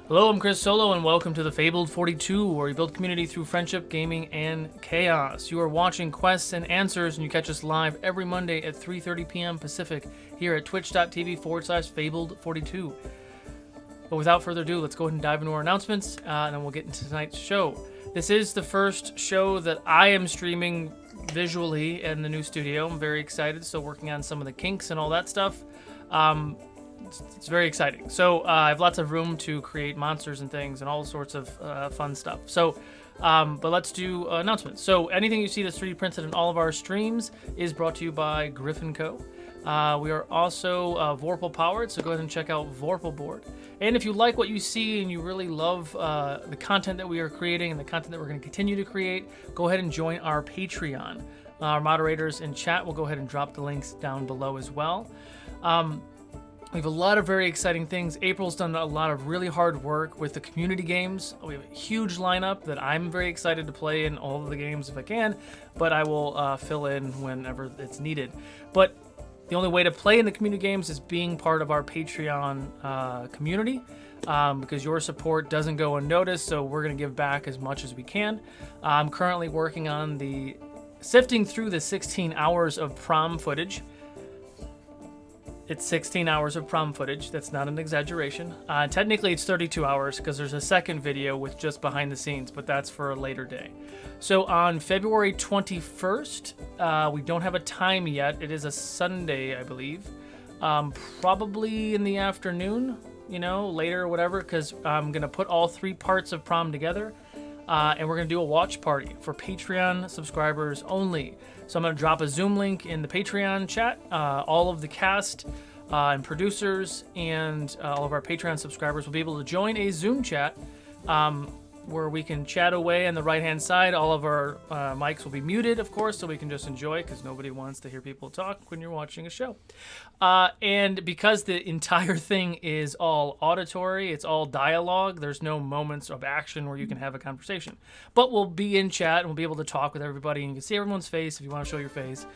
Hello, I'm Chris Solo, and welcome to the Fabled 42, where we build community through friendship, gaming, and chaos. You are watching Quests and Answers, and you catch us live every Monday at 3:30 p.m. Pacific here at twitch.tv/Fabled42. But without further ado, let's go ahead and dive into our announcements, and then we'll get into tonight's show. This is the first show that I am streaming visually in the new studio. I'm very excited, still working on some of the kinks and all that stuff. It's very exciting. So I have lots of room to create monsters and things and all sorts of fun stuff. So, but let's do announcements. So anything you see that's 3D printed in all of our streams is brought to you by Griffin Co. We are also Vorpal powered, so go ahead and check out Vorpal board. And if you like what you see and you really love the content that we are creating and the content that we're going to continue to create, go ahead and join our Patreon. Our moderators in chat will go ahead and drop the links down below as well. We have a lot of very exciting things. April's done a lot of really hard work with the community games. We have a huge lineup that I'm very excited to play in all of the games if I can, but I will fill in whenever it's needed. But the only way to play in the community games is being part of our Patreon community, because your support doesn't go unnoticed, so we're going to give back as much as we can. I'm currently working on sifting through the 16 hours of prom footage. It's 16 hours of prom footage. That's not an exaggeration. Technically, it's 32 hours because there's a second video with just behind the scenes, but that's for a later day. So on February 21st, we don't have a time yet. It is a Sunday, I believe. Probably in the afternoon, later or whatever, because I'm going to put all 3 parts of prom together. And we're going to do a watch party for Patreon subscribers only. So I'm going to drop a Zoom link in the Patreon chat. All of the cast and producers and all of our Patreon subscribers will be able to join a Zoom chat where we can chat away on the right-hand side. All of our mics will be muted, of course, so we can just enjoy, because nobody wants to hear people talk when you're watching a show. And because the entire thing is all auditory, it's all dialogue, there's no moments of action where you can have a conversation. But we'll be in chat, and we'll be able to talk with everybody, and you can see everyone's face if you want to show your face.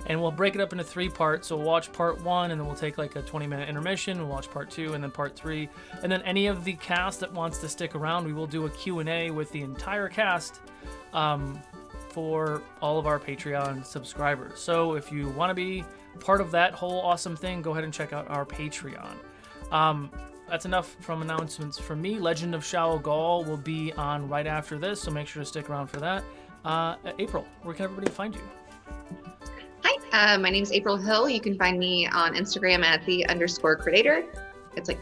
And we'll break it up into 3 parts. So we'll watch part 1, and then we'll take like a 20-minute intermission. We'll watch part 2, and then part 3. And then any of the cast that wants to stick around, we will do a Q&A with the entire cast for all of our Patreon subscribers. So if you want to be part of that whole awesome thing, go ahead and check out our Patreon. That's enough from announcements from me. Legend of Shao Gal will be on right after this, so make sure to stick around for that. April, where can everybody find you? Hi, my name is April Hill. You can find me on Instagram at _creator. It's like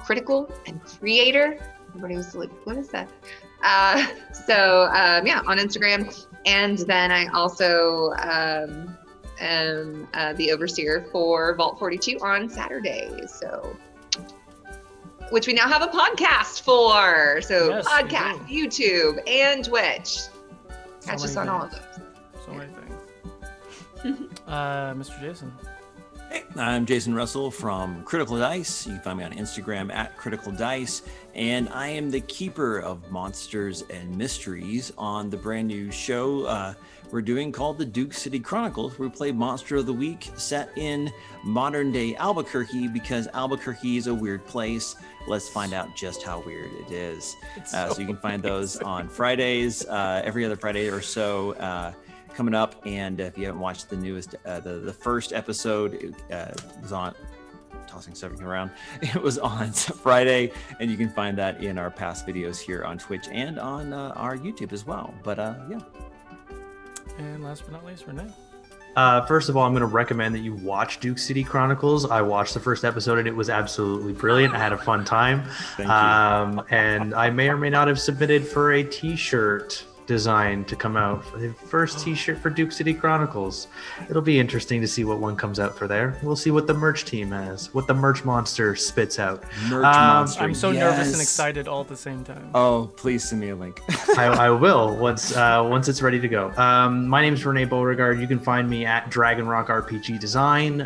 critical and creator. Everybody was like, what is that? Yeah, on Instagram. And then I also am the overseer for Vault 42 on Saturdays. So, which we now have a podcast for. So yes, podcast, YouTube, and Twitch. Catch us on all of those. So many things. Mr. Jason. Hey, I'm Jason Russell from Critical Dice. You can find me on Instagram at Critical Dice, and I am the keeper of monsters and mysteries on the brand new show we're doing called the Duke City Chronicles. We play Monster of the Week set in modern day Albuquerque, because Albuquerque is a weird place. Let's find out just how weird it is. So you can find those on Fridays, every other Friday or so. Coming up, and if you haven't watched the newest, the first episode, it was on, tossing something around, it was on Friday, and you can find that in our past videos here on Twitch and on our YouTube as well. But yeah. And last but not least, Rene. First of all, I'm going to recommend that you watch Duke City Chronicles. I watched the first episode, and it was absolutely brilliant. I had a fun time. Thank you. And I may or may not have submitted for a t-shirt design to come out for the first t-shirt for Duke City Chronicles. It'll be interesting to see what one comes out for there. We'll see what the merch team has, what the merch monster spits out. Merch monster. I'm so nervous and excited all at the same time. Oh, please send me a link. I will once it's ready to go. My name is Rene Beauregard. You can find me at Dragon Rock RPG Design.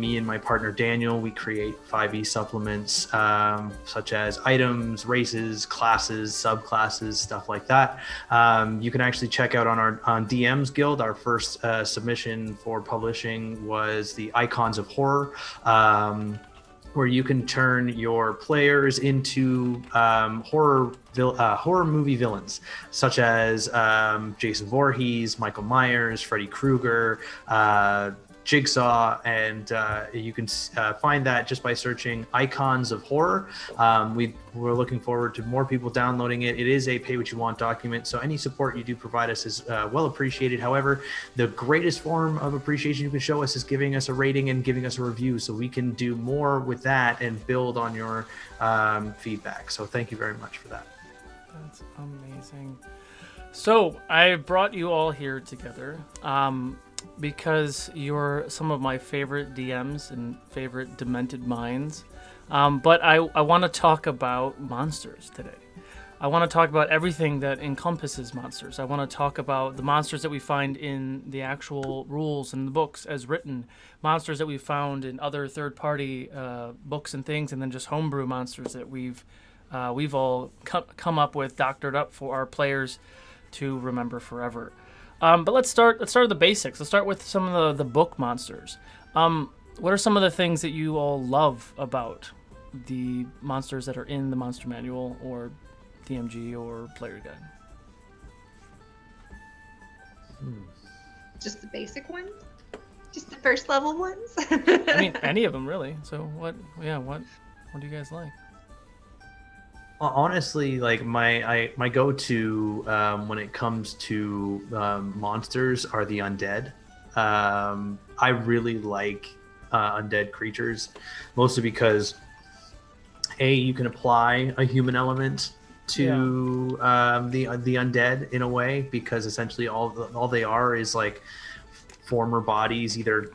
Me and my partner Daniel, we create 5e supplements such as items, races, classes, subclasses, stuff like that. You can actually check out on DM's Guild. Our first submission for publishing was the Icons of Horror. where you can turn your players into horror movie villains, such as Jason Voorhees, Michael Myers, Freddy Krueger, Jigsaw, and you can find that just by searching Icons of Horror. We're looking forward to more people downloading it. It is a pay-what-you-want document, so any support you do provide us is well appreciated. However, the greatest form of appreciation you can show us is giving us a rating and giving us a review, so we can do more with that and build on your feedback. So thank you very much for that. That's amazing. So I brought you all here together because you're some of my favorite DMs and favorite demented minds. But I want to talk about monsters today. I want to talk about everything that encompasses monsters. I want to talk about the monsters that we find in the actual rules and the books as written, monsters that we found in other third-party books and things, and then just homebrew monsters that we've all come up with, doctored up for our players to remember forever. But let's start with the basics. Let's start with some of the book monsters. What are some of the things that you all love about the monsters that are in the Monster Manual or DMG or Player Guide? Just the basic ones? Just the first level ones? I mean, any of them really. So what do you guys like? Honestly, like my go-to when it comes to monsters are the undead. I really like undead creatures, mostly because you can apply a human element to the undead in a way, because essentially all they are is like former bodies either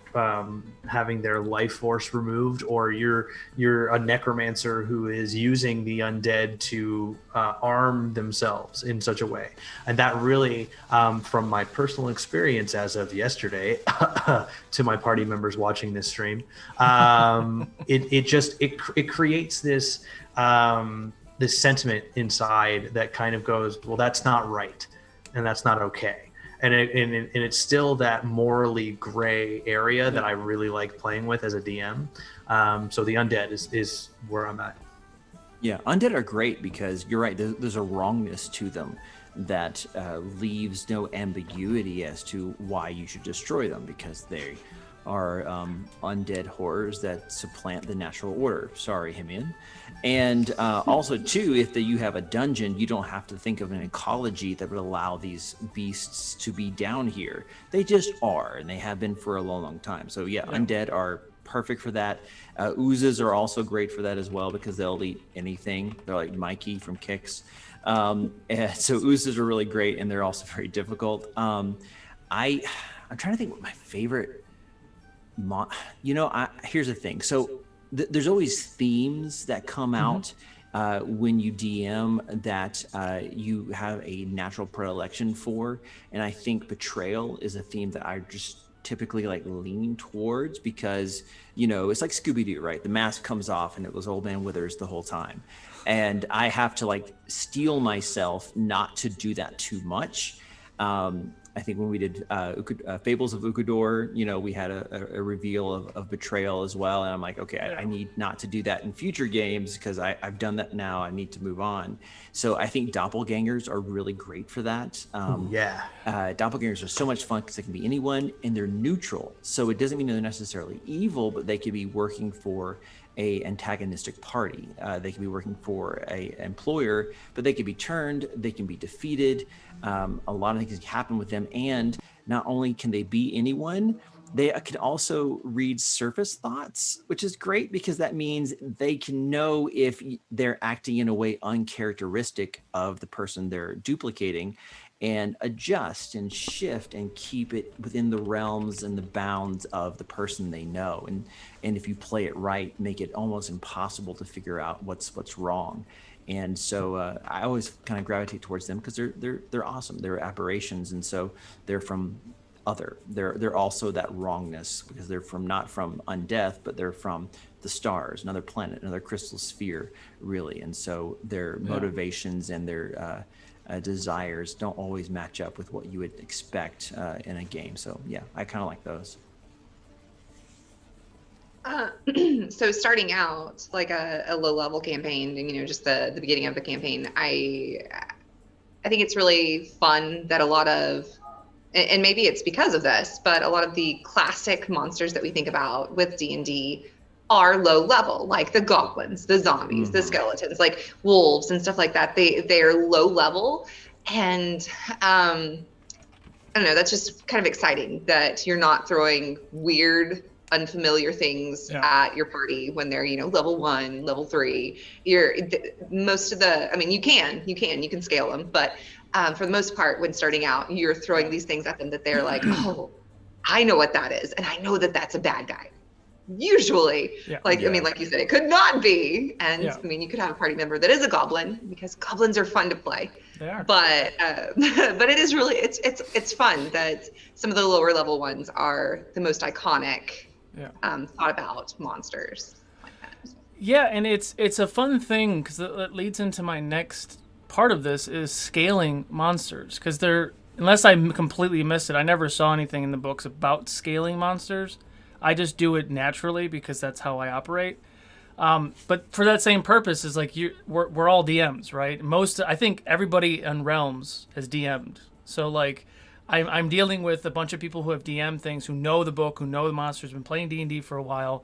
having their life force removed, or you're a necromancer who is using the undead to arm themselves in such a way. And that really, from my personal experience as of yesterday, to my party members watching this stream, it creates this this sentiment inside that kind of goes, well, that's not right, and that's not okay. And it's still that morally gray area that I really like playing with as a DM. So the undead is where I'm at. Yeah, undead are great because you're right. There's a wrongness to them that leaves no ambiguity as to why you should destroy them, because they are undead horrors that supplant the natural order. Sorry, Himian. And also, too, if you have a dungeon, you don't have to think of an ecology that would allow these beasts to be down here. They just are, and they have been for a long, long time. So, yeah, undead are perfect for that. Oozes are also great for that as well, because they'll eat anything. They're like Mikey from Kicks. And so oozes are really great, and they're also very difficult. I'm trying to think what my favorite... here's the thing. So there's always themes that come out when you DM that you have a natural predilection for, and I think betrayal is a theme that I just typically like lean towards, because it's like Scooby-Doo, right? The mask comes off and it was Old Man Withers the whole time, and I have to like steel myself not to do that too much. I think when we did Fables of Ukudor, we had a reveal of betrayal as well. And I'm like, okay, I need not to do that in future games, because I've done that now. I need to move on. So I think doppelgangers are really great for that. Doppelgangers are so much fun because they can be anyone, and they're neutral. So it doesn't mean they're necessarily evil, but they could be working for a antagonistic party. They can be working for a employer, but they can be turned, they can be defeated. A lot of things happen with them, and not only can they be anyone, they can also read surface thoughts, which is great, because that means they can know if they're acting in a way uncharacteristic of the person they're duplicating, and adjust and shift and keep it within the realms and the bounds of the person they know. And if you play it right, make it almost impossible to figure out what's wrong. And so I always kind of gravitate towards them, because they're awesome. They're aberrations, and so they're from other. They're also that wrongness, because they're not from undeath, but they're from the stars, another planet, another crystal sphere, really. And so their motivations and their desires don't always match up with what you would expect in a game. So yeah, I kind of like those. So starting out like a low level campaign, and just the beginning of the campaign, I think it's really fun that a lot of, and maybe it's because of this, but a lot of the classic monsters that we think about with D&D are low level, like the goblins, the zombies, the skeletons, like wolves and stuff like that. They're low level, and I don't know. That's just kind of exciting that you're not throwing weird, unfamiliar things at your party when they're level 1, level 3. Most of the, I mean, you can scale them, but for the most part, when starting out, you're throwing these things at them that they're like, oh, I know what that is, and I know that that's a bad guy. Usually, I mean, like you said, it could not be. And I mean, you could have a party member that is a goblin, because goblins are fun to play. They are. But but it is really, it's fun that some of the lower level ones are the most iconic, thought about monsters like that. Yeah, and it's a fun thing because it leads into my next part of this is scaling monsters, because unless I completely missed it, I never saw anything in the books about scaling monsters. I just do it naturally because that's how I operate. But for that same purpose, is like we're all DMs, right? I think everybody in Realms has DM'd. So like, I'm dealing with a bunch of people who have DM things, who know the book, who know the monsters, been playing D&D for a while.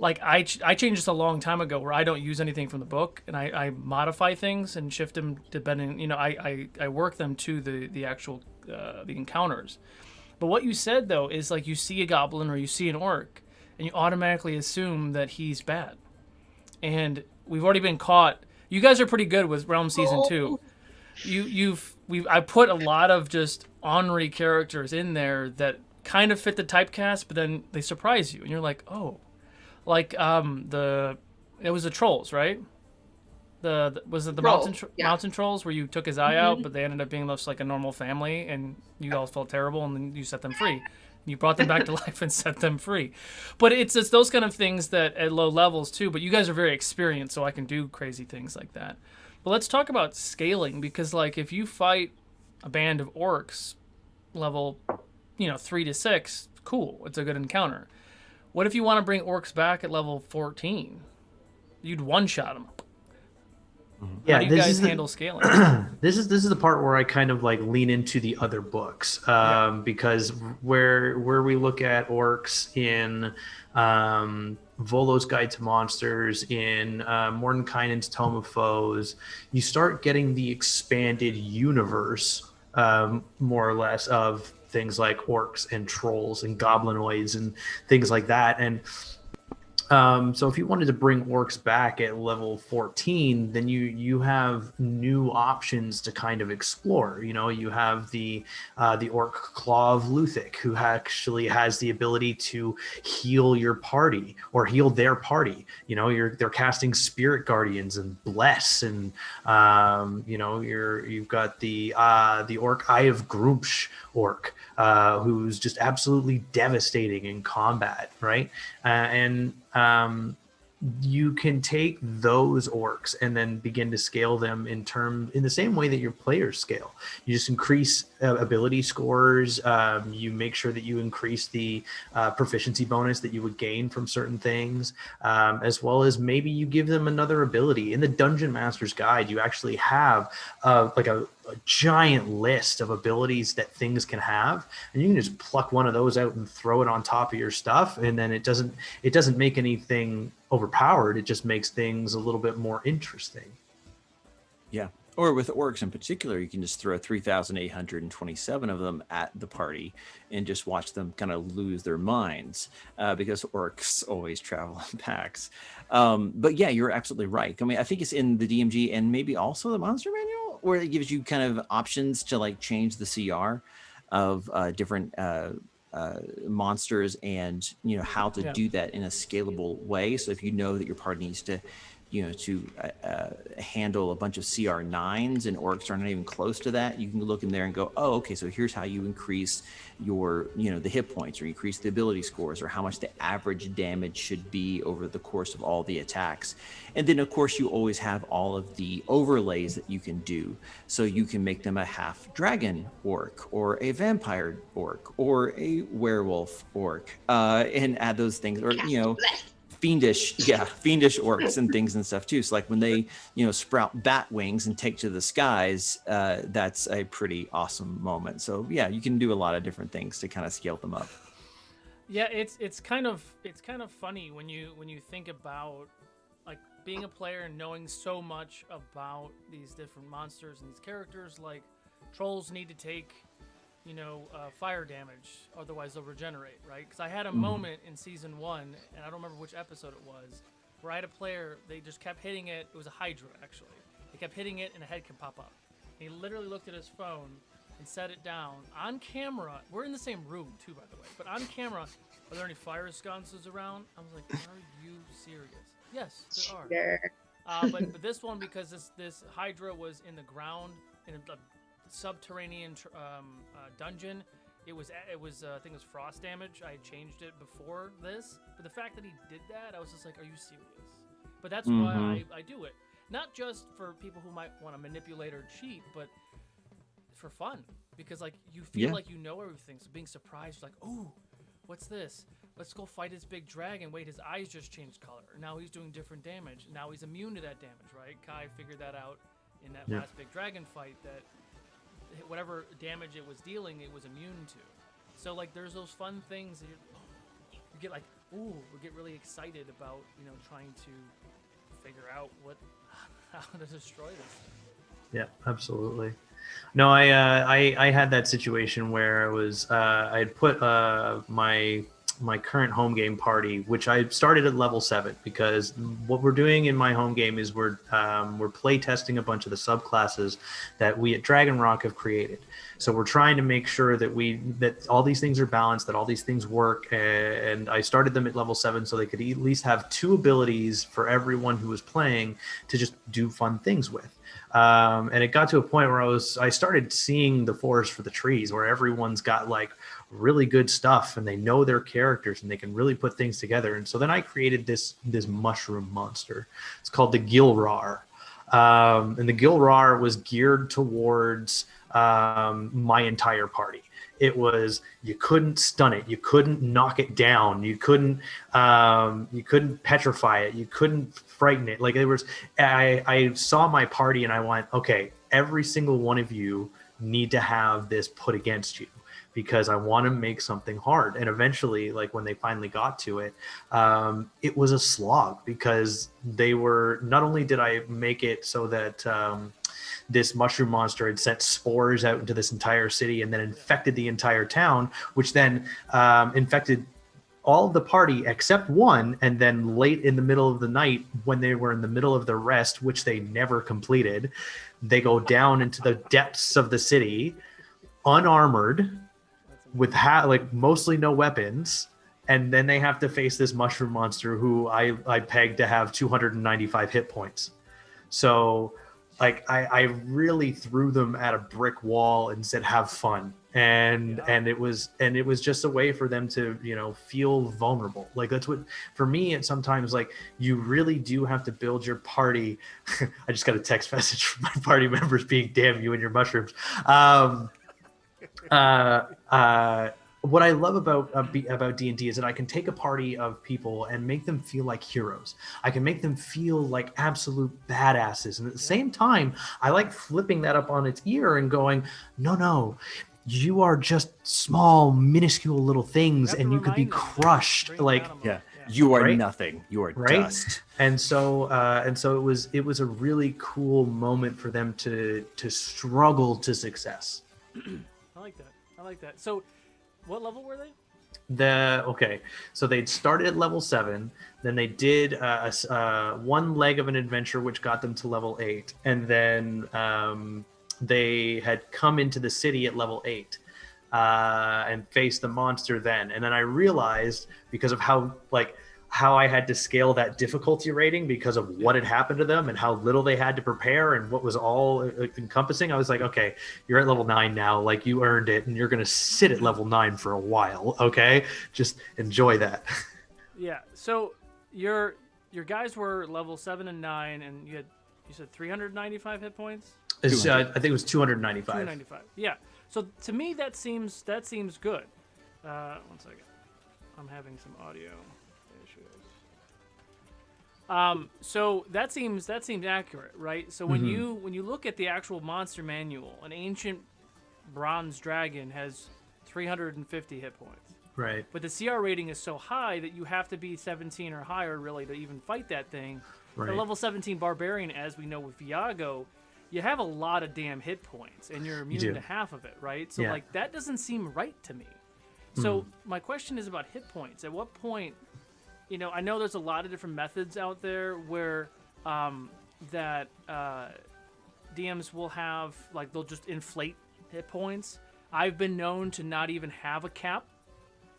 Like I changed this a long time ago, where I don't use anything from the book, and I modify things and shift them depending. I work them to the actual the encounters. But what you said, though, is like you see a goblin or you see an orc, and you automatically assume that he's bad. And we've already been caught. You guys are pretty good with Realm Season 2. I put a lot of just ornery characters in there that kind of fit the typecast, but then they surprise you, and you're like, oh, like it was the trolls, right? Was it the mountain trolls where you took his eye out, but they ended up being just like a normal family, and you all felt terrible, and then you set them free. You brought them back to life and set them free. But it's those kind of things that at low levels too. But you guys are very experienced, so I can do crazy things like that. But let's talk about scaling, because like if you fight a band of orcs level 3 to 6, cool, it's a good encounter. What if you want to bring orcs back at level 14? You'd one-shot them. How do you guys handle scaling? This is the part where I kind of like lean into the other books, because where we look at orcs in Volo's Guide to Monsters, in Mordenkainen's Tome of Foes, you start getting the expanded universe, more or less, of things like orcs and trolls and goblinoids and things like that. And so if you wanted to bring orcs back at level 14, then you have new options to kind of explore. You have the orc Claw of Luthic, who actually has the ability to heal your party or heal their party. They're casting Spirit Guardians and Bless, and you've got the orc Eye of Grumpsh orc, who's just absolutely devastating in combat, right? You can take those orcs and then begin to scale them in the same way that your players scale. You just increase ability scores. You make sure that you increase the proficiency bonus that you would gain from certain things, as well as maybe you give them another ability. In the Dungeon Master's Guide, you actually have a giant list of abilities that things can have, and you can just pluck one of those out and throw it on top of your stuff, and then it doesn't make anything overpowered. It just makes things a little bit more interesting. Yeah. Or with orcs in particular, you can just throw 3,827 of them at the party and just watch them kind of lose their minds, because orcs always travel in packs. But yeah, you're absolutely right. I mean, I think it's in the DMG and maybe also the Monster Manual, where it gives you kind of options to like change the CR of different monsters, and how to do that in a scalable way. So if you know that your party needs to to handle a bunch of CR9s, and orcs are not even close to that. You can look in there and go, oh, okay, so here's how you increase your, the hit points, or increase the ability scores, or how much the average damage should be over the course of all the attacks. And then, of course, you always have all of the overlays that you can do. So you can make them a half dragon orc, or a vampire orc, or a werewolf orc, and add those things, or, fiendish orcs and things and stuff too. So like when they sprout bat wings and take to the skies, that's a pretty awesome moment. So yeah, you can do a lot of different things to kind of scale them up. Yeah, it's kind of funny when you think about like being a player and knowing so much about these different monsters and these characters. Like trolls need to take fire damage, otherwise they'll regenerate, right? Because I had a moment in season 1, and I don't remember which episode it was, where I had a player, they just kept hitting it. It was a Hydra, actually. They kept hitting it, and a head could pop up. And he literally looked at his phone and set it down. On camera, we're in the same room, too, by the way, but on camera, are there any fire sconces around? I was like, are you serious? Yes, there are. Sure. But this one, because this Hydra was in the ground, in a subterranean dungeon, it was I think it was frost damage. I had changed it before this, but the fact that he did that, I was just like, are you serious? But that's why I do it, not just for people who might want to manipulate or cheat, but for fun, because like you feel like you know everything, so being surprised, like, oh, what's this? Let's go fight this big dragon. Wait, his eyes just changed color. Now he's doing different damage. Now he's immune to that damage, right? Kai figured that out in that last big dragon fight, that whatever damage it was dealing, it was immune to. So like there's those fun things that you get like, ooh, we get really excited about, trying to figure out how to destroy this. Yeah, absolutely. No, I had that situation where it was I had put my current home game party, which I started at level 7, because what we're doing in my home game is we're play testing a bunch of the subclasses that we at Dragon Rock have created. So we're trying to make sure that all these things are balanced, that all these things work. And I started them at level 7 so they could at least have 2 abilities for everyone who was playing to just do fun things with. And it got to a point where I started seeing the forest for the trees, where everyone's got like really good stuff and they know their characters and they can really put things together. And so then I created this mushroom monster. It's called the Gilrar. And the Gilrar was geared towards my entire party. It was, you couldn't stun it, you couldn't knock it down, you couldn't petrify it, you couldn't frighten it. Like there was, I saw my party and I went, okay, every single one of you need to have this put against you, because I want to make something hard. And eventually, like when they finally got to it, it was a slog, because they were, not only did I make it so that this mushroom monster had sent spores out into this entire city and then infected the entire town, which then infected all of the party except one. And then late in the middle of the night, when they were in the middle of their rest, which they never completed, they go down into the depths of the city, unarmored, with mostly no weapons, and then they have to face this mushroom monster who I pegged to have 295 hit points. So like I really threw them at a brick wall and said, have fun. And it was just a way for them to, feel vulnerable. Like that's what, for me, it's sometimes like you really do have to build your party. I just got a text message from my party members being, damn you and your mushrooms. What I love about D&D is that I can take a party of people and make them feel like heroes. I can make them feel like absolute badasses. And at the same time, I like flipping that up on its ear and going, no, you are just small, minuscule little things, and you could be crushed. You are nothing. You are dust. And so it was a really cool moment for them to struggle to success. I like that. So what level were they? So they'd started at level 7, then they did one leg of an adventure which got them to level 8, and then they had come into the city at level 8 and faced the monster then. And then I realized, because of how how I had to scale that difficulty rating because of what had happened to them and how little they had to prepare and what was all encompassing. I was like, okay, you're at level 9 now. Like, you earned it, and you're going to sit at level 9 for a while. Okay. Just enjoy that. Yeah. So your guys were level 7 and 9, and you said 395 hit points. I think it was 295. 295. Yeah. So to me, that seems good. 1 second. I'm having some audio issues. So that seems accurate, right? So when you look at the actual monster manual, an ancient bronze dragon has 350 hit points. Right. But the CR rating is so high that you have to be 17 or higher really to even fight that thing. Right. The level 17 barbarian, as we know with Viago, you have a lot of damn hit points, and you're immune to half of it, right? So like that doesn't seem right to me. So my question is about hit points. At what point, I know there's a lot of different methods out there where that DMs will have, like, they'll just inflate hit points. I've been known to not even have a cap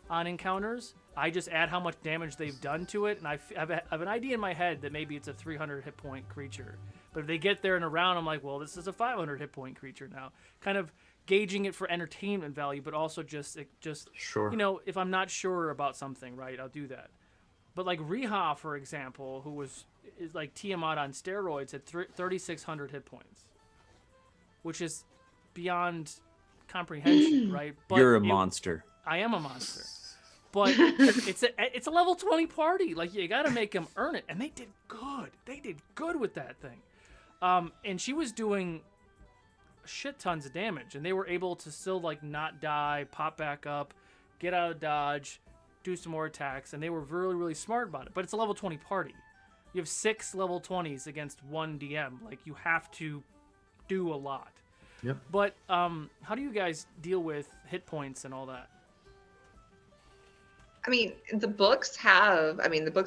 on encounters. I just add how much damage they've done to it, and I have an idea in my head that maybe it's a 300 hit point creature. But if they get there in a round, I'm like, well, this is a 500 hit point creature now. Kind of gauging it for entertainment value, but also just sure. If I'm not sure about something, right, I'll do that. But like Riha, for example, who is like Tiamat on steroids, at 3,600 hit points, which is beyond comprehension, right? But You're a monster. I am a monster. But it's a level 20 party. Like, you got to make them earn it. And they did good. They did good with that thing. And she was doing shit tons of damage. And they were able to still, like, not die, pop back up, get out of dodge, do some more attacks. And they were really, really smart about it. But it's a level 20 party. You have 6 level 20s against 1 DM. Like, you have to do a lot. Yep. But how do you guys deal with hit points and all that? I mean, the books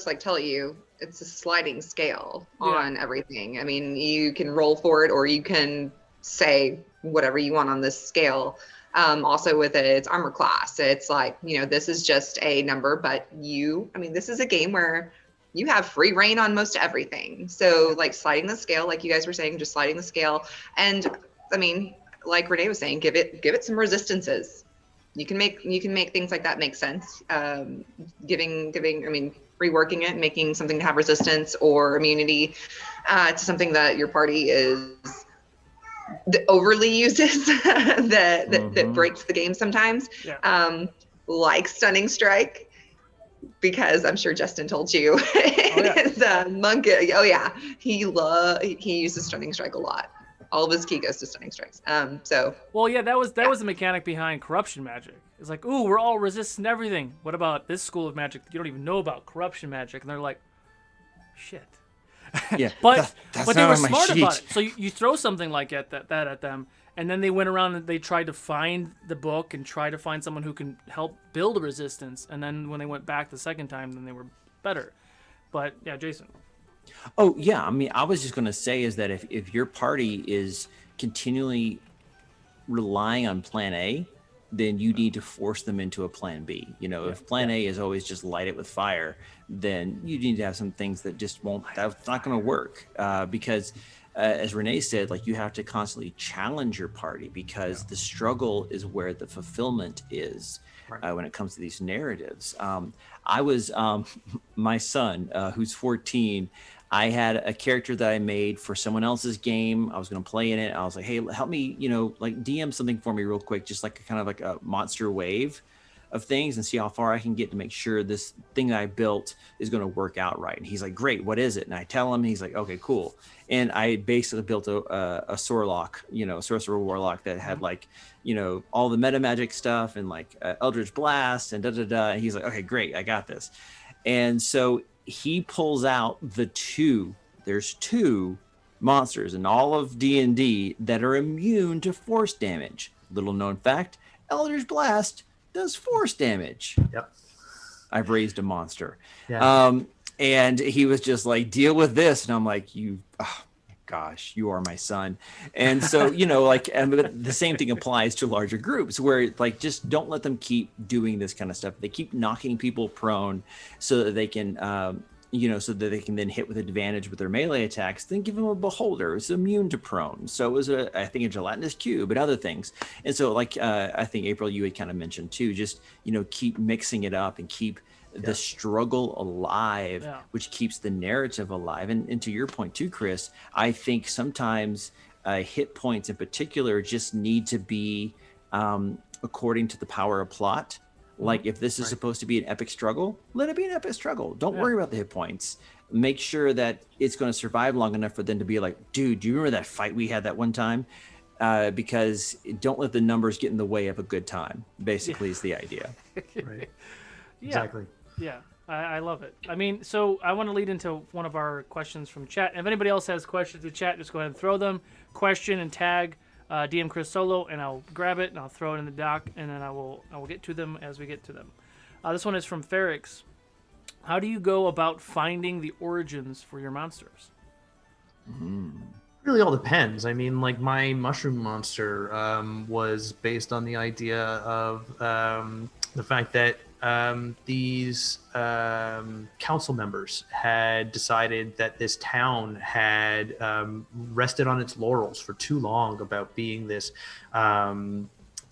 like tell you it's a sliding scale on everything. I mean, you can roll for it or you can say whatever you want on this scale. Also with it, it's armor class. It's like, this is just a number, but this is a game where you have free reign on most everything. So like sliding the scale, like you guys were saying, just sliding the scale. And I mean, like Rene was saying, give it some resistances. You can make things like that make sense. Reworking it, making something to have resistance or immunity to something that your party overly uses that breaks the game sometimes. Yeah. Like Stunning Strike, because I'm sure Justin told you his monk. Oh yeah, he uses Stunning Strike a lot. All of his key goes to Stunning Strikes. Well, yeah, that was the mechanic behind Corruption Magic. It's like, ooh, we're all resistant to everything. What about this school of magic that you don't even know about, Corruption Magic? And they're like, shit. Yeah, but that's they were smart about it. So you throw something like that at them, and then they went around and they tried to find the book and try to find someone who can help build a resistance. And then when they went back the second time, then they were better. But yeah, Jason. Oh, yeah. I mean, I was just going to say is that if your party is continually relying on plan A, then you need to force them into a plan B. If plan A is always just light it with fire, then you need to have some things that just that's not going to work. Because as Rene said, like, you have to constantly challenge your party because the struggle is where the fulfillment is. When it comes to these narratives. I was, my son, who's 14, I had a character that I made for someone else's game. I was going to play in it. I was like, hey, help me, like DM something for me real quick, just like kind of like a monster wave of things and see how far I can get to make sure this thing that I built is going to work out right. And he's like, great, what is it? And I tell him, and he's like, okay, cool. And I basically built a Sorlock, Sorcerer Warlock that had like, all the meta magic stuff and like Eldritch Blast and da-da-da. And he's like, okay, great, I got this. And so he pulls out there's 2 monsters in all of D&D that are immune to force damage. Little known fact, Eldritch Blast does force damage. Yep. I've raised a monster. Yeah. And he was just like, deal with this. And I'm like, gosh, you are my son. And so, you know, like, and the same thing applies to larger groups where like, just don't let them keep doing this kind of stuff. They keep knocking people prone so that they can, you know, so that they can then hit with advantage with their melee attacks. Then give them a beholder. It's immune to prone. So it was I think a gelatinous cube and other things. And so like, I think April, you had kind of mentioned too, just, you know, keep mixing it up and keep the struggle alive, which keeps the narrative alive. And to your point too, Chris, I think sometimes hit points in particular just need to be according to the power of plot. Like if this is supposed to be an epic struggle, let it be an epic struggle. Don't worry about the hit points. Make sure that it's going to survive long enough for them to be like, dude, do you remember that fight we had that one time? Because don't let the numbers get in the way of a good time, basically is the idea. Right. Exactly. Yeah, I love it. I mean, so I want to lead into one of our questions from chat. If anybody else has questions in chat, just go ahead and throw them. Question and tag DM Chris Solo, and I'll grab it and I'll throw it in the doc, and then I will get to them as we get to them. This one is from Ferrix. How do you go about finding the origins for your monsters? Really all depends. I mean, like my mushroom monster was based on the idea of the fact that these council members had decided that this town had rested on its laurels for too long about being this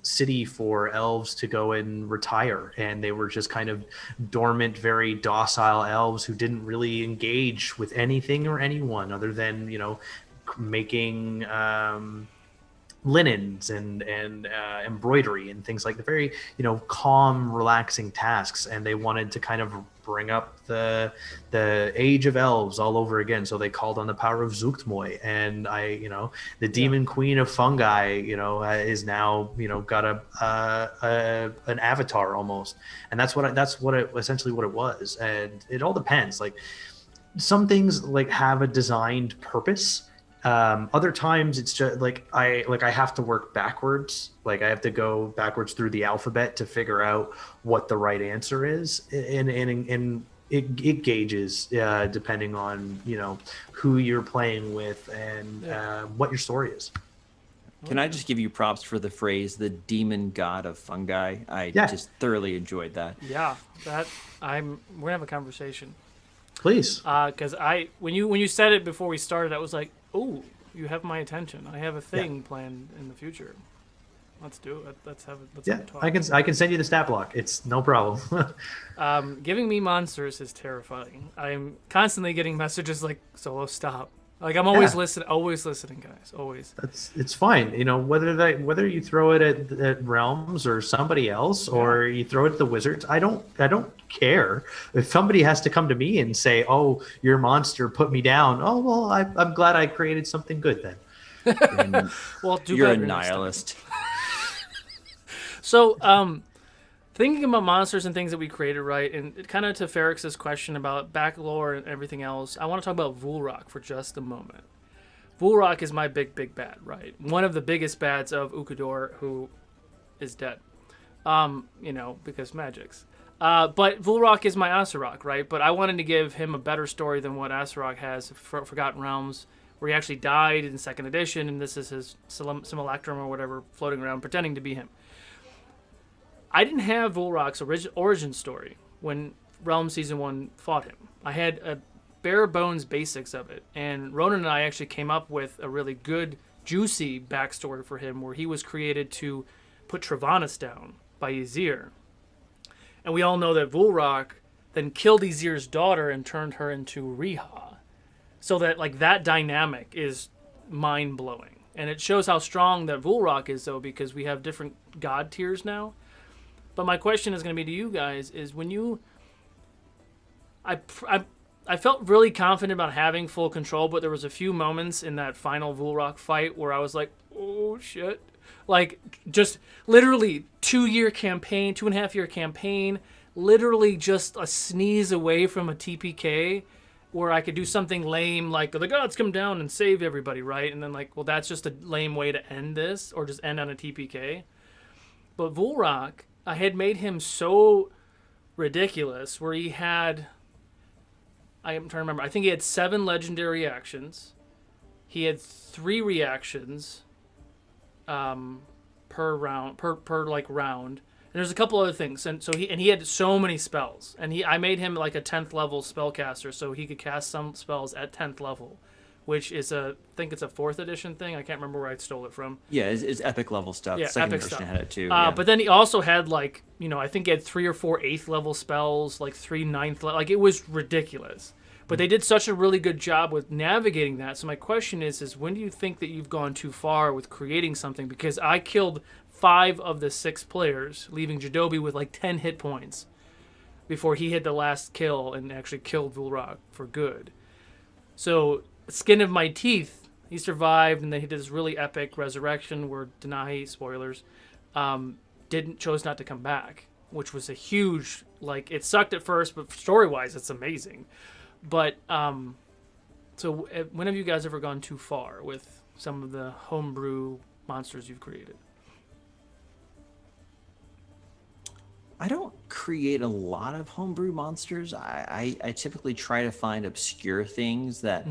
city for elves to go and retire, and they were just kind of dormant, very docile elves who didn't really engage with anything or anyone other than, you know, making linens and embroidery and things like the very, you know, calm, relaxing tasks. And they wanted to kind of bring up the age of elves all over again. So they called on the power of Zuchtmoy, and the demon queen of fungi, you know, is now, you know, got an avatar almost. And that's essentially what it was. And it all depends. Like some things like have a designed purpose. Other times it's just like I have to work backwards. Like I have to go backwards through the alphabet to figure out what the right answer is, and it gauges depending on, you know, who you're playing with and what your story is. Can I just give you props for the phrase "the demon god of fungi"? I just thoroughly enjoyed that. Yeah, we're gonna have a conversation. Please. Because when you said it before we started, I was like, oh, you have my attention. I have a thing planned in the future. Let's do it. Let's have a talk. I can send you the stat block. It's no problem. Giving me monsters is terrifying. I'm constantly getting messages like, Solo, stop. Like I'm always listening, guys, always. It's fine. You know, whether you throw it at Realms or somebody else, or you throw it at the Wizards, I don't care. If somebody has to come to me and say, "Oh, your monster put me down," oh well, I'm glad I created something good then. Well, you're a nihilist. So, thinking about monsters and things that we created, right, and kind of to Ferrix's question about back lore and everything else, I want to talk about Vulrock for just a moment. Vulrock is my big bad, right? One of the biggest bads of Ukador, who is dead, you know, because magics. But Vulrock is my Asurok, right? But I wanted to give him a better story than what Asurok has for Forgotten Realms, where he actually died in 2nd edition, and this is his simulacrum or whatever floating around pretending to be him. I didn't have Vulrock's origin story when Realm Season 1 fought him. I had a bare bones basics of it, and Ronan and I actually came up with a really good, juicy backstory for him where he was created to put Travanis down by Ysir. And we all know that Vulrock then killed Ysir's daughter and turned her into Riha. So that, like, that dynamic is mind-blowing. And it shows how strong that Vulrock is, though, because we have different god tiers now. But my question is going to be to you guys is when you... I felt really confident about having full control, but there was a few moments in that final Vulrock fight where I was like, oh, shit. Like, just literally 2.5-year campaign, literally just a sneeze away from a TPK where I could do something lame like, the gods come down and save everybody, right? And then like, well, that's just a lame way to end this, or just end on a TPK. But Vulrock, I had made him so ridiculous where he had, I'm trying to remember, I think he had 7 legendary actions. he had 3 reactions per round, per like round. And there's a couple other things, and so he had so many spells, and I made him like a 10th level spellcaster, so he could cast some spells at 10th level, which is I think it's a 4th edition thing. I can't remember where I stole it from. Yeah, it's epic level stuff. Yeah, Second epic edition stuff. had it too. But then he also had like, I think he had 3 or 4 8th level spells, like 3 9th level. Like, it was ridiculous. But they did such a really good job with navigating that. So my question is when do you think that you've gone too far with creating something? Because I killed 5 of the 6 players, leaving Jadobi with like 10 hit points before he hit the last kill and actually killed Vulrok for good. So, skin of my teeth, he survived, and then he did this really epic resurrection where Denahi, spoilers, chose not to come back, which was a huge, like, it sucked at first, but story-wise, it's amazing. But, so when have you guys ever gone too far with some of the homebrew monsters you've created? I don't create a lot of homebrew monsters. I typically try to find obscure things that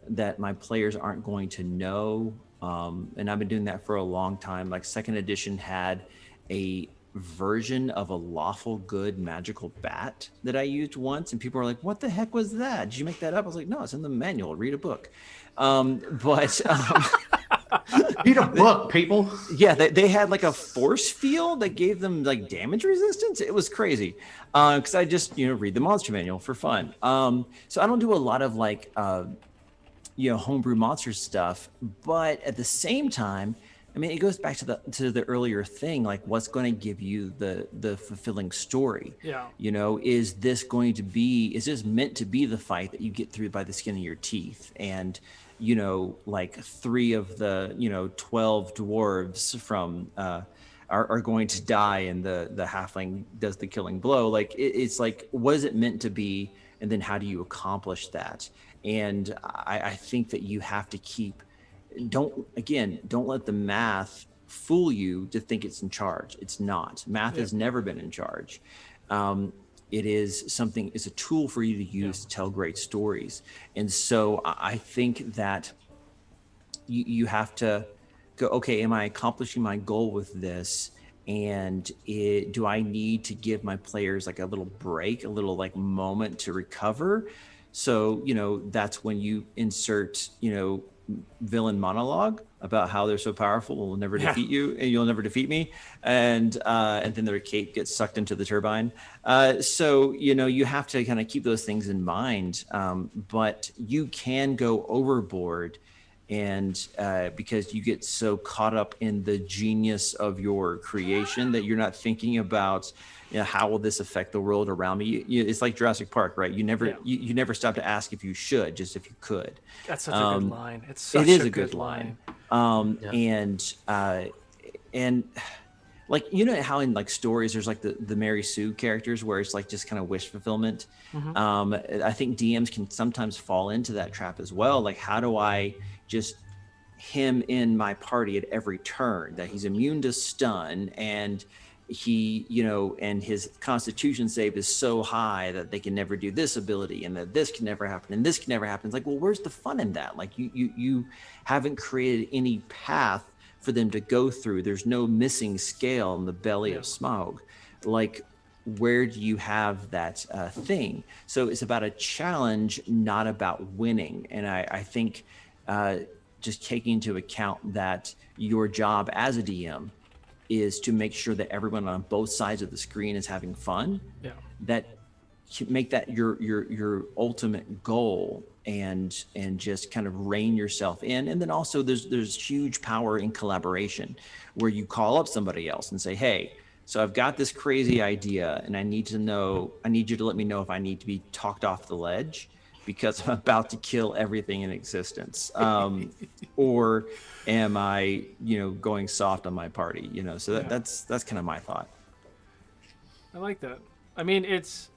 that my players aren't going to know. And I've been doing that for a long time. Like, second edition had a version of a lawful good magical bat that I used once, and people were like, "What the heck was that? Did you make that up?" I was like, "No, it's in the manual. Read a book." Read a book, people. Yeah, they had like a force field that gave them like damage resistance. It was crazy, because I just read the monster manual for fun. So I don't do a lot of like homebrew monster stuff, but at the same time, I mean, it goes back to the earlier thing, like what's going to give you the fulfilling story. Yeah. Is this meant to be the fight that you get through by the skin of your teeth? And like 3 of the 12 dwarves from are going to die, and the halfling does the killing blow. Like, it's like, what is it meant to be, and then how do you accomplish that? And I think that you have to don't let the math fool you to think it's in charge. It's not. Math has never been in charge. It is something, it's a tool for you to use to tell great stories. And so I think that you have to go, okay, am I accomplishing my goal with this? And do I need to give my players like a little break, a little like moment to recover? So, that's when you insert, villain monologue about how they're so powerful, will never defeat you, and you'll never defeat me, and then their cape gets sucked into the turbine. So you have to kind of keep those things in mind, but you can go overboard, and because you get so caught up in the genius of your creation that you're not thinking about how will this affect the world around me. It's like Jurassic Park, right? You never stop to ask if you should, just if you could. That's such a good line. It is a good line. And like, how in like stories there's like the Mary Sue characters where it's like just kind of wish fulfillment. I think DMs can sometimes fall into that trap as well. Like, how do I just him in my party at every turn, that he's immune to stun, and he, and his constitution save is so high that they can never do this ability, and that this can never happen, and this can never happen. It's like, well, where's the fun in that? Like, you haven't created any path for them to go through. There's no missing scale in the belly of Smaug. Like, where do you have that thing? So it's about a challenge, not about winning. And I think just taking into account that your job as a DM is to make sure that everyone on both sides of the screen is having fun. That make that your ultimate goal, and just kind of rein yourself in. And then also there's huge power in collaboration, where you call up somebody else and say, hey, so I've got this crazy idea, and I need you to let me know if I need to be talked off the ledge, because I'm about to kill everything in existence. Or am I, going soft on my party, so that's kind of my thought. I like that. I mean, there's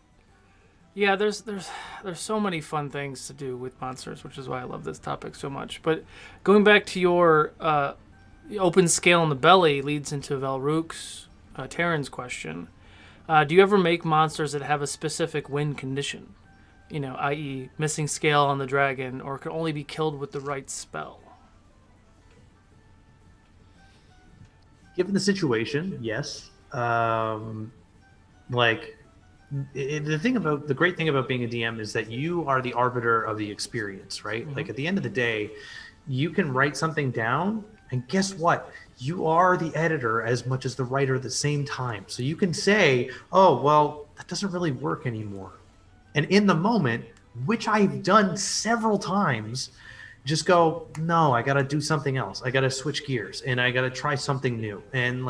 so many fun things to do with monsters, which is why I love this topic so much. But going back to your open scale in the belly leads into Valrook's, Terran's question. Do you ever make monsters that have a specific win condition? i.e. missing scale on the dragon, or can only be killed with the right spell? Given the situation, yes. The great thing about being a DM is that you are the arbiter of the experience, right? Mm-hmm. Like at the end of the day, you can write something down, and guess what? You are the editor as much as the writer at the same time. So you can say, oh, well, that doesn't really work anymore. And in the moment, which I've done several times, just go, no, I got to do something else. I got to switch gears and I got to try something new. And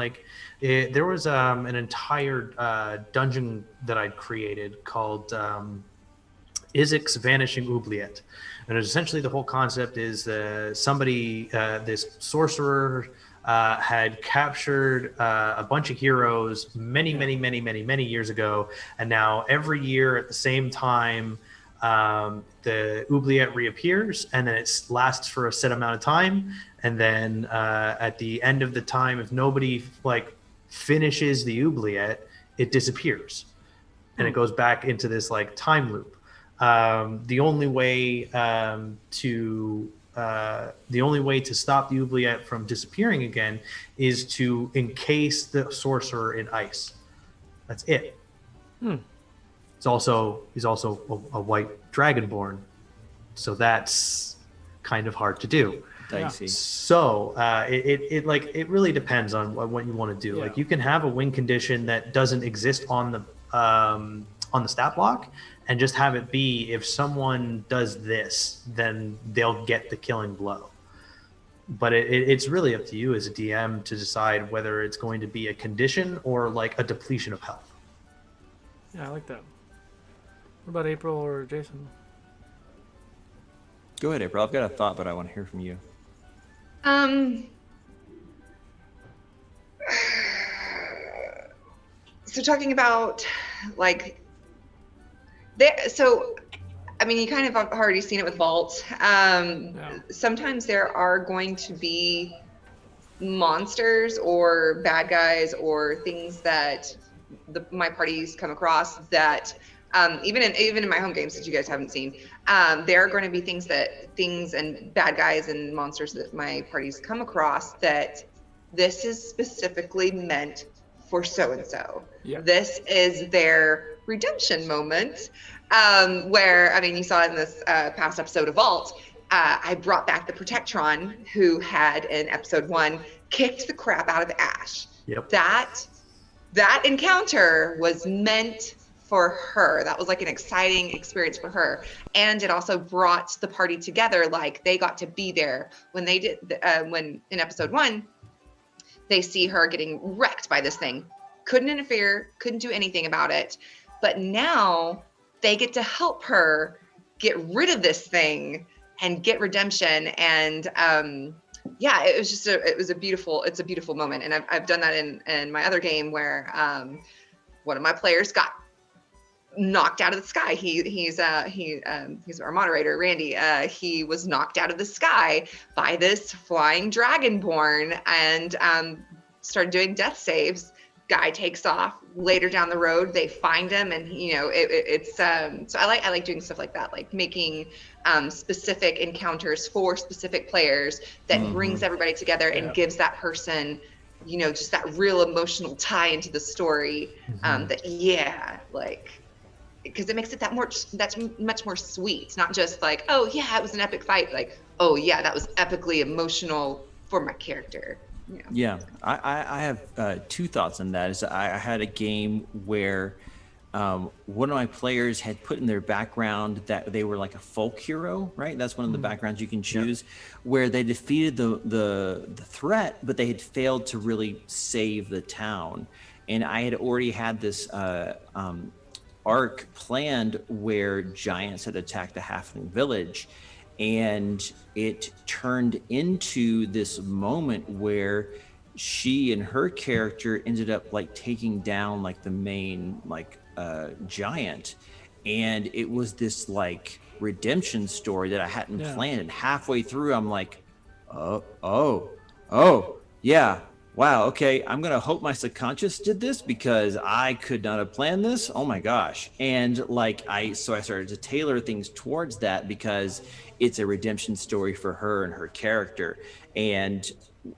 there was an entire dungeon that I'd created called Izik's Vanishing Oubliette. And essentially the whole concept is this sorcerer had captured a bunch of heroes many years ago. And now every year at the same time, the oubliette reappears, and then it lasts for a set amount of time. And then at the end of the time, if nobody finishes the oubliette, it disappears. And it goes back into this time loop. The only way to stop the oubliette from disappearing again is to encase the sorcerer in ice. That's it. He's also a white dragonborn, so that's kind of hard to do. Dicey. So it really depends on what you want to do. Yeah. Like you can have a win condition that doesn't exist on the stat block, and just have it be if someone does this, then they'll get the killing blow. But it's really up to you as a DM to decide whether it's going to be a condition or a depletion of health. Yeah, I like that. What about April or Jason? Go ahead, April. I've got a thought, but I want to hear from you. So talking about you kind of have already seen it with Vault. Sometimes there are going to be monsters or bad guys or things that my parties come across that even in my home games that you guys haven't seen, there are going to be things and bad guys and monsters that my parties come across that this is specifically meant for so-and-so. Yeah. This is their redemption moment, where, you saw in this past episode of Vault, I brought back the Protectron, who had in episode 1 kicked the crap out of Ash. Yep. That encounter was meant for her. That was an exciting experience for her. And it also brought the party together. They got to be there when they did, when in episode 1, they see her getting wrecked by this thing. Couldn't interfere, couldn't do anything about it. But now they get to help her get rid of this thing and get redemption. And it's a beautiful moment. And I've done that in my other game where one of my players got knocked out of the sky. He's our moderator, Randy. He was knocked out of the sky by this flying dragonborn and started doing death saves. Guy takes off. Later down the road, they find him, and it's so I like doing stuff like that, like making specific encounters for specific players that brings everybody together and gives that person just that real emotional tie into the story. Because it makes it that's much more sweet. It's not just oh yeah, it was an epic fight. Oh yeah, that was epically emotional for my character. Yeah, I have two thoughts on that. I had a game where one of my players had put in their background that they were a folk hero, right? That's one of the backgrounds you can choose, where they defeated the threat, but they had failed to really save the town. And I had already had this arc planned where giants had attacked the halfling village, and it turned into this moment where she and her character ended up taking down the main giant, and it was this redemption story that I hadn't planned. And halfway through I'm oh yeah, wow, okay, I'm going to hope my subconscious did this because I could not have planned this. Oh my gosh. And like, so I started to tailor things towards that because it's a redemption story for her and her character. And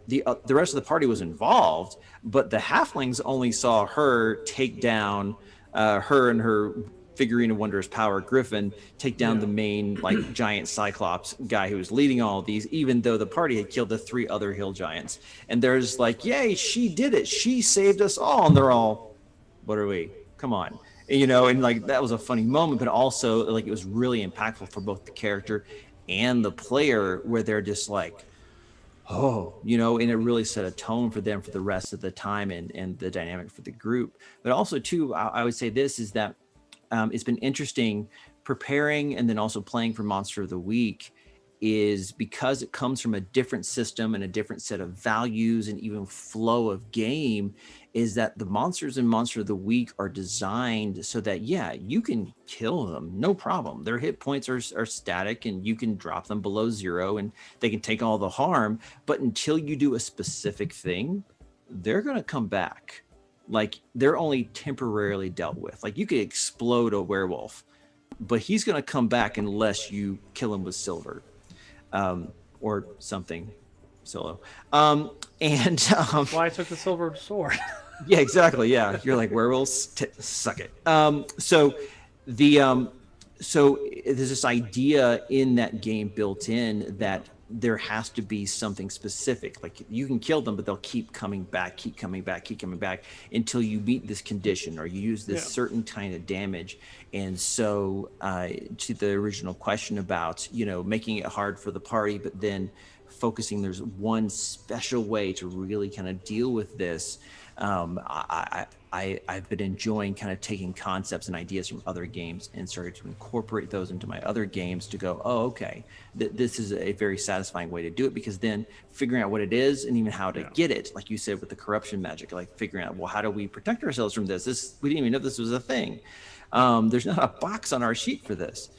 the rest of the party was involved, but the halflings only saw her take down her and her figurine of wondrous power Griffin take down the main like giant cyclops guy who was leading all of these, even though the party had killed the 3 other hill giants. And there's like, yay, she did it, she saved us all. And they're all, what are we, come on, you know. And like that was a funny moment, but also like it was really impactful for both the character and the player, where they're just like, oh, you know, and it really set a tone for them for the rest of the time, and the dynamic for the group. But also too, I would say this is that it's been interesting preparing and then also playing for Monster of the Week, is because it comes from a different system and a different set of values and even flow of game, is that the monsters in Monster of the Week are designed so that, yeah, you can kill them, no problem. Their hit points are static and you can drop them below 0 and they can take all the harm. But until you do a specific thing, they're going to come back. Like, they're only temporarily dealt with. Like, you could explode a werewolf, but he's going to come back unless you kill him with silver, or something solo. Why I took the silver sword. Yeah, exactly. Yeah, you're like, werewolves, suck it. So there's this idea in that game built in that there has to be something specific. Like, you can kill them, but they'll keep coming back until you meet this condition or you use this certain kind of damage. And so to the original question about, you know, making it hard for the party, but then focusing, there's one special way to really kind of deal with this. I've been enjoying kind of taking concepts and ideas from other games and started to incorporate those into my other games to go, oh, okay, this is a very satisfying way to do it, because then figuring out what it is and even how to get it, like you said with the corruption magic, like figuring out, well, how do we protect ourselves from this? We didn't even know this was a thing. There's not a box on our sheet for this.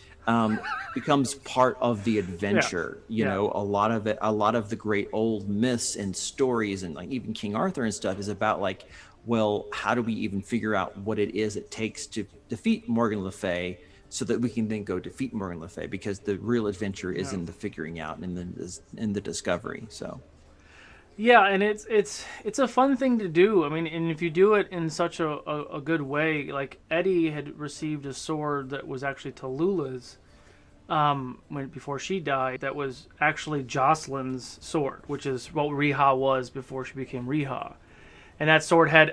Becomes part of the adventure. You know, a lot of the great old myths and stories, and like even King Arthur and stuff, is about like, well, how do we even figure out what it is it takes to defeat Morgan Le Fay, so that we can then go defeat Morgan Le Fay, because the real adventure is in the figuring out and in the discovery. So yeah, and it's a fun thing to do. I mean, and if you do it in such a good way, like Eddie had received a sword that was actually Tallulah's before she died, that was actually Jocelyn's sword, which is what Riha was before she became Riha. And that sword had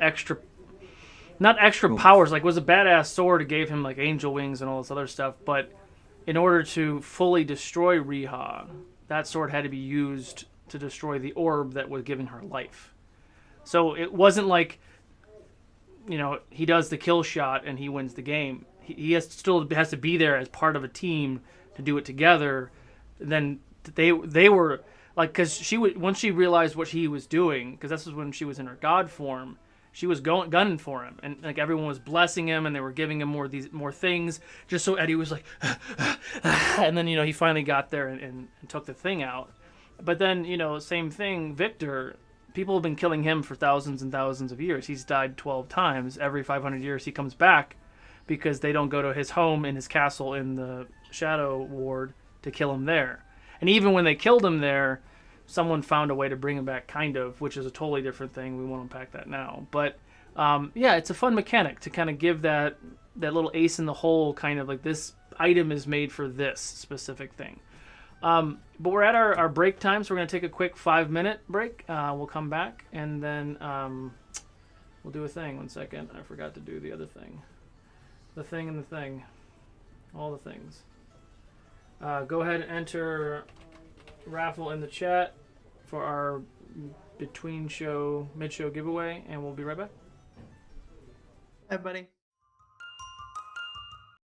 not extra powers, like it was a badass sword. It gave him like angel wings and all this other stuff, but in order to fully destroy Riha, that sword had to be used to destroy the orb that was giving her life. So it wasn't like, you know, he does the kill shot and he wins the game. He still has to be there as part of a team to do it together. Then they were like, because once she realized what he was doing, because this was when she was in her god form, she was gunning for him, and like everyone was blessing him and they were giving him more things, just so Eddie was like and then, you know, he finally got there and took the thing out. But then, you know, same thing, Victor, people have been killing him for thousands and thousands of years. He's died 12 times. Every 500 years he comes back, because they don't go to his home in his castle in the Shadow Ward to kill him there. And even when they killed him there, someone found a way to bring him back, kind of, which is a totally different thing. We won't unpack that now. But yeah, it's a fun mechanic to kind of give that little ace in the hole, kind of like, this item is made for this specific thing. But we're at our break time, so we're going to take a quick 5-minute break. We'll come back, and then we'll do a thing. 1 second. I forgot to do the other thing. The thing and the thing. All the things. Go ahead and enter raffle in the chat for our mid-show giveaway, and we'll be right back. Hi, buddy.